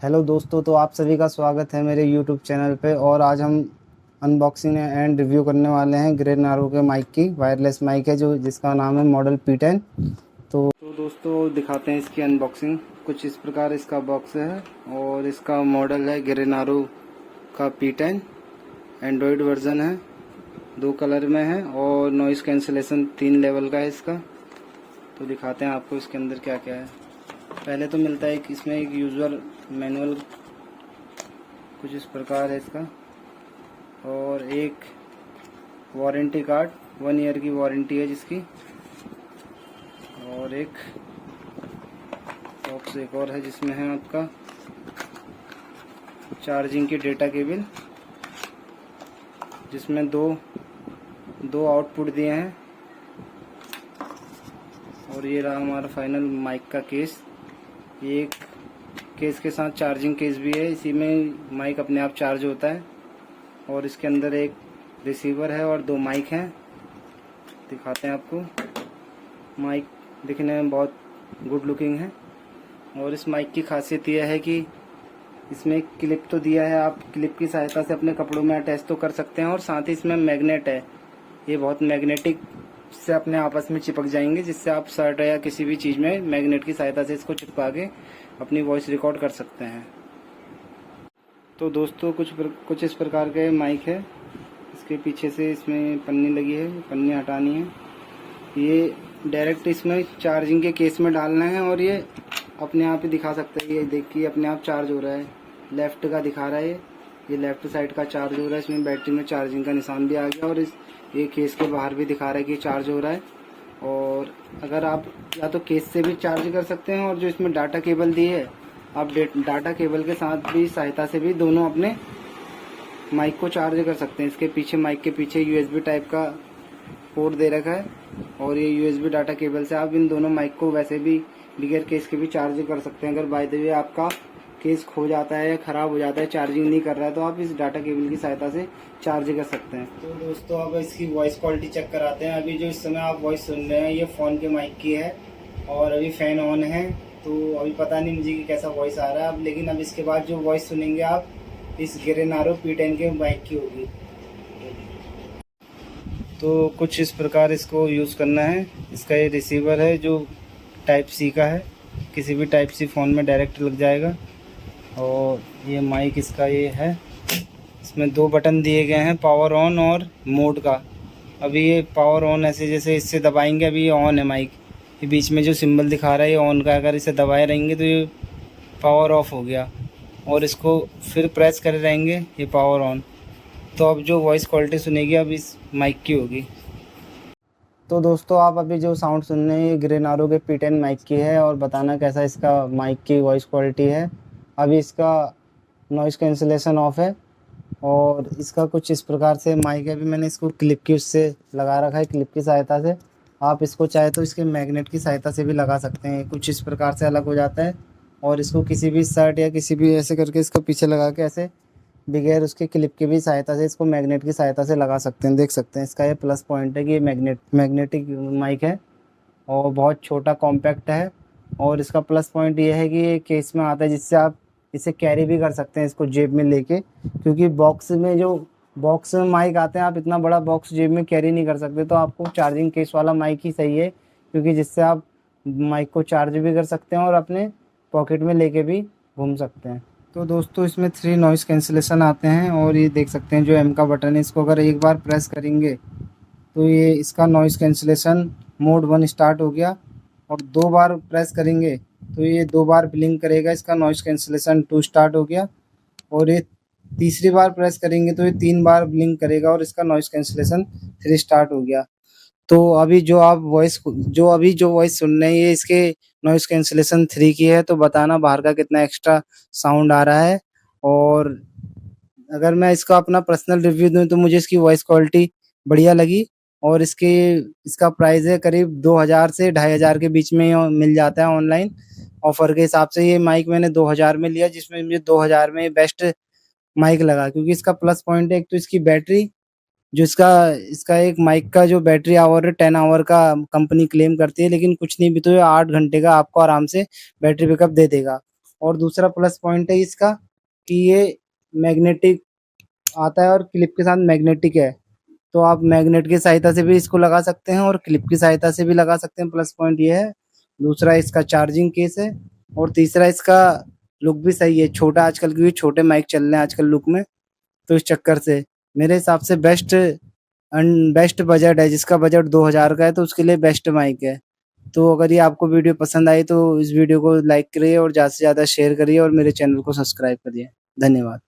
Hello दोस्तों, तो आप सभी का स्वागत है मेरे यूट्यूब चैनल पे। और आज हम अनबॉक्सिंग एंड रिव्यू करने वाले हैं ग्रे नारो के माइक की। वायरलेस माइक है जो जिसका नाम है मॉडल P10। तो दोस्तों दिखाते हैं इसकी अनबॉक्सिंग। कुछ इस प्रकार इसका बॉक्स है और इसका मॉडल है ग्रे नारो का P10। एंड्रॉयड वर्जन है, 2 कलर में है और नॉइज़ कैंसिलेशन 3 लेवल का है इसका। तो दिखाते हैं आपको इसके अंदर क्या क्या है। पहले तो मिलता है इसमें एक यूज़र मैनुअल, कुछ इस प्रकार है इसका, और एक वारंटी कार्ड, 1 ईयर की वारंटी है जिसकी, और एक बॉक्स एक और है जिसमें है आपका चार्जिंग की डेटा केबल, जिसमें दो आउटपुट दिए हैं। और ये रहा हमारा फाइनल माइक का केस। ये एक केस के साथ चार्जिंग केस भी है, इसी में माइक अपने आप चार्ज होता है। और इसके अंदर एक रिसीवर है और 2 माइक हैं। दिखाते हैं आपको। माइक दिखने में बहुत गुड लुकिंग है। और इस माइक की खासियत यह है कि इसमें एक क्लिप तो दिया है, आप क्लिप की सहायता से अपने कपड़ों में अटैच तो कर सकते हैं। और साथ ही इसमें मैग्नेट है, ये बहुत मैग्नेटिक से अपने आपस में चिपक जाएंगे, जिससे आप शर्ट या किसी भी चीज़ में मैग्नेट की सहायता से इसको चिपका के अपनी वॉइस रिकॉर्ड कर सकते हैं। तो दोस्तों कुछ इस प्रकार के माइक है। इसके पीछे से इसमें पन्नी लगी है, पन्नी हटानी है। ये डायरेक्ट इसमें चार्जिंग के केस में डालना है और ये अपने आप ही दिखा सकता है। ये देखिए अपने आप चार्ज हो रहा है, लेफ़्ट का दिखा रहा है। ये लेफ़्ट साइड का चार्ज हो रहा है। इसमें बैटरी में चार्जिंग का निशान भी आ गया और ये केस के बाहर भी दिखा रहा है कि चार्ज हो रहा है। और अगर आप या तो केस से भी चार्ज कर सकते हैं, और जो इसमें डाटा केबल दी है, आप डाटा केबल के साथ भी सहायता से भी दोनों अपने माइक को चार्ज कर सकते हैं। इसके पीछे माइक के पीछे USB टाइप का पोर्ट दे रखा है, और ये USB डाटा केबल से आप इन दोनों माइक को वैसे भी बगैर केस के भी चार्ज कर सकते हैं। अगर बाय द वे आपका केस खो जाता है या ख़राब हो जाता है, चार्जिंग नहीं कर रहा है, तो आप इस डाटा केबल की सहायता से चार्ज कर सकते हैं। तो दोस्तों अब इसकी वॉइस क्वालिटी चेक कराते हैं। अभी जो इस समय आप वॉइस सुन रहे हैं ये फ़ोन के माइक की है, और अभी फ़ैन ऑन है, तो अभी पता नहीं मुझे कि कैसा वॉइस आ रहा है अब। लेकिन अब इसके बाद जो वॉइस सुनेंगे आप इस ग्रे नारो P10 के माइक की होगी। तो कुछ इस प्रकार इसको यूज़ करना है। इसका ये रिसीवर है जो टाइप C का है, किसी भी टाइप C फ़ोन में डायरेक्ट लग जाएगा। और ये माइक इसका ये है, इसमें 2 बटन दिए गए हैं, पावर ऑन और मोड का। अभी ये पावर ऑन ऐसे जैसे इससे दबाएंगे, अभी ये ऑन है माइक। ये बीच में जो सिंबल दिखा रहा है ये ऑन का, अगर इसे दबाए रहेंगे तो ये पावर ऑफ हो गया, और इसको फिर प्रेस करे रहेंगे ये पावर ऑन। तो अब जो वॉइस क्वालिटी सुनेगी अब इस माइक की होगी। तो दोस्तों आप अभी जो साउंड सुन रहे हैं ये ग्रे नारो के P10 माइक की है, और बताना कैसा इसका माइक की वॉइस क्वालिटी है। अभी इसका नॉइज़ कैंसिलेशन ऑफ है, और इसका कुछ इस प्रकार से माइक है। अभी मैंने इसको क्लिप की उससे लगा रखा है, क्लिप की सहायता से। आप इसको चाहे तो इसके मैग्नेट की सहायता से भी लगा सकते हैं। कुछ इस प्रकार से अलग हो जाता है, और इसको किसी भी शर्ट या किसी भी ऐसे करके इसको पीछे लगा के ऐसे बगैर उसके क्लिप की भी सहायता से इसको मैग्नेट की सहायता से लगा सकते हैं। देख सकते हैं इसका ये प्लस पॉइंट है कि ये मैग्नेटिक माइक है और बहुत छोटा कॉम्पैक्ट है। और इसका प्लस पॉइंट ये है कि ये केस में आता है, जिससे आप इसे कैरी भी कर सकते हैं इसको जेब में लेके। क्योंकि बॉक्स में माइक आते हैं, आप इतना बड़ा बॉक्स जेब में कैरी नहीं कर सकते। तो आपको चार्जिंग केस वाला माइक ही सही है, क्योंकि जिससे आप माइक को चार्ज भी कर सकते हैं और अपने पॉकेट में लेके भी घूम सकते हैं। तो दोस्तों इसमें 3 नॉइज़ कैंसिलेशन आते हैं, और ये देख सकते हैं जो M का बटन है, इसको अगर एक बार प्रेस करेंगे तो ये इसका नॉइज़ कैंसिलेशन मोड 1 स्टार्ट हो गया। और 2 बार प्रेस करेंगे तो ये 2 बार ब्लिंक करेगा, इसका नॉइज़ कैंसिलेशन 2 स्टार्ट हो गया। और ये तीसरी बार प्रेस करेंगे तो ये 3 बार ब्लिंक करेगा, और इसका नॉइज़ कैंसिलेशन 3 स्टार्ट हो गया। तो अभी जो वॉइस सुन रहे हैं ये इसके नॉइज़ कैंसिलेशन 3 की है। तो बताना बाहर का कितना एक्स्ट्रा साउंड आ रहा है। और अगर मैं इसका अपना पर्सनल रिव्यू दूँ तो मुझे इसकी वॉइस क्वालिटी बढ़िया लगी। और इसका प्राइस है करीब 2000 से 2500 के बीच में मिल जाता है ऑनलाइन। ऑफ़र के हिसाब से ये माइक मैंने 2000 में लिया, जिसमें मुझे 2000 में बेस्ट माइक लगा। क्योंकि इसका प्लस पॉइंट है एक तो इसकी बैटरी, जो इसका इसका एक माइक का जो बैटरी आवर है 10 आवर का कंपनी क्लेम करती है, लेकिन कुछ नहीं भी तो ये 8 घंटे का आपको आराम से बैटरी बैकअप दे देगा। और दूसरा प्लस पॉइंट है इसका कि ये मैग्नेटिक आता है और क्लिप के साथ मैग्नेटिक है, तो आप मैग्नेट की सहायता से भी इसको लगा सकते हैं और क्लिप की सहायता से भी लगा सकते हैं, प्लस पॉइंट ये है। दूसरा इसका चार्जिंग केस है और तीसरा इसका लुक भी सही है, छोटा आजकल क्योंकि छोटे माइक चल रहे हैं आजकल लुक में, तो इस चक्कर से मेरे हिसाब से बेस्ट बजट है, जिसका बजट 2000 का है तो उसके लिए बेस्ट माइक है। तो अगर ये आपको वीडियो पसंद आई तो इस वीडियो को लाइक करिए और ज़्यादा से ज़्यादा शेयर करिए और मेरे चैनल को सब्सक्राइब करिए। धन्यवाद।